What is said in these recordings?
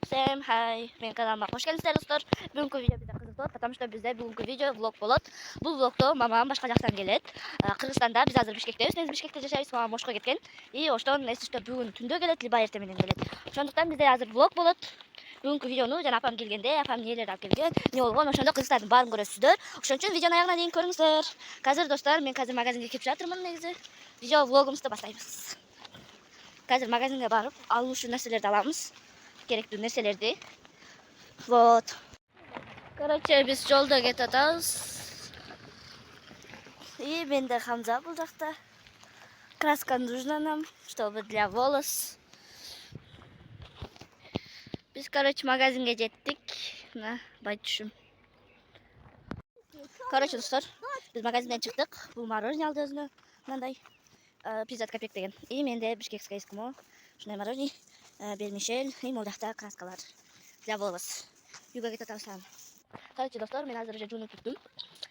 Всем хай, мен каналыма хош келдиңиздер достор. Бүгүнкү видео бизде кызыктуу, потому что бизде бүгүнкү видео влог болот. Бул влогдо мамам башка жактан келет. Кыргызстанда биз азыр Бишкектебиз. Биз Бишкекте жашайбыз, мамам Ошко кеткен. И оштон эсиште бүгүн түндө келет, либо эртең менен келет. Ошондуктан бизде азыр влог болот. Бүгүнкү видеону жана апам келгенде, апам нелерди алып келген, эмне болгон, ошондо кызыктардын баарын көрөсүздөр. Ошон үчүн видеону аягына чейин көрүңүздөр. Азыр достор, мен азыр магазинге кирип жатырмын негизи. Видео влогубузду баштайбыз. Азыр магазинге барып, алуучу нерселерди алабыз. Керектүү нерселерди. Вот. Короче, biz жолдо кетип атабыз. И менде Хамза бул жакта. Краска нужна нам, чтобы для волос. Biz короче магазинге жеттик. Мына байтушум. Короче, достор, biz магазинден чыктык. Бул мороженое алды өзүнө. Мындай 50 копеек деген. И менде бишкекское эскимо. Ушундай мороженое. Бермишель. И могул жакта краскалар для волос. Үйгө кетип атабыз. Короче, достор, мен азыр уже жуунуп бүттүм.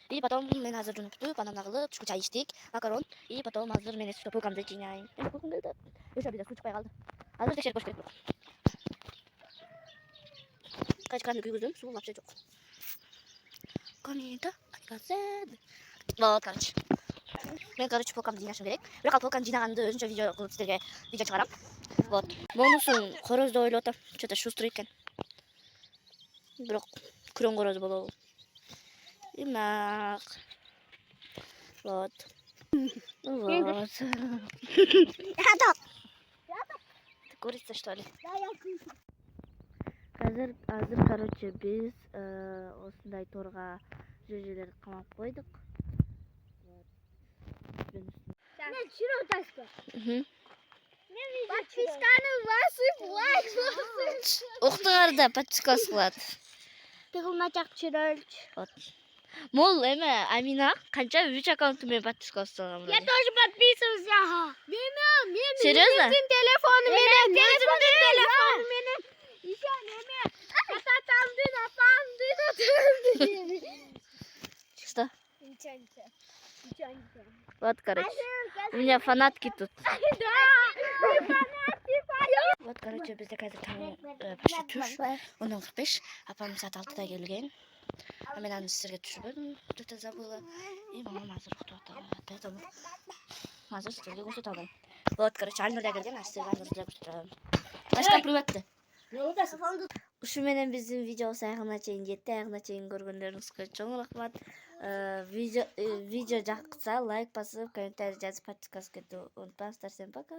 И потом мен азыр жуунуп бүттүп, анан кылып, түшкү чай ичтик, макарон. И потом азыр мен полкамды жыйнайм. Полкам келди. Ошо бизде суу чыкпай калды. Азыр текшерип коюш керек. Качканды күйгүздүм, суу вообще жок. Комента, вот, короче. Мен, короче, полкамды жыйнашым керек. Бирок ал полканы жыйнаганды өзүнчө видео кылып силерге видео чыгарам. Вот. Бонусун корозду ойлоп атам. Что-то шустрый экен. Бирок күрөң короз болобу. И мына. Вот. Вот. Ты курица, что ли? Азыр, короче, биз осындай торга жежелерди камап койдук. Нет, чиро таска. Подписканы басып, лайк басып. Уктуңар да подписка кылат. Тыгылмачак чирөлч. Вот. Мол эме Амина канча 3 аккаунту менен подписка кылсам. Я тоже подписывался. Мен Серьезно? телефону менен, телефону менен. Еще неме. Атамдын. Что? Вот, короче. У меня фанатки тут. Вот, короче, бізде қазір почти түш. 10:45. Апам саат 6-да келген. А мен аны сіздерге түшірбедім. Что-то забыла. И мамам азыр уктап атат. Азыр сіздерге көрсөтө алмайм. Вот, короче, Альнур да келген. Сіздерге Альнурду да көрсөтө алмайм. Башка приватты. Ушу менен биздин видеобуз аягына чейин жетти. Аягына чейин көргөндөрүңүзгө чоң рахмат. Видео жакса лайк басып, комментарий жазып, подписка кылып унутпаңыздар. Всем пока.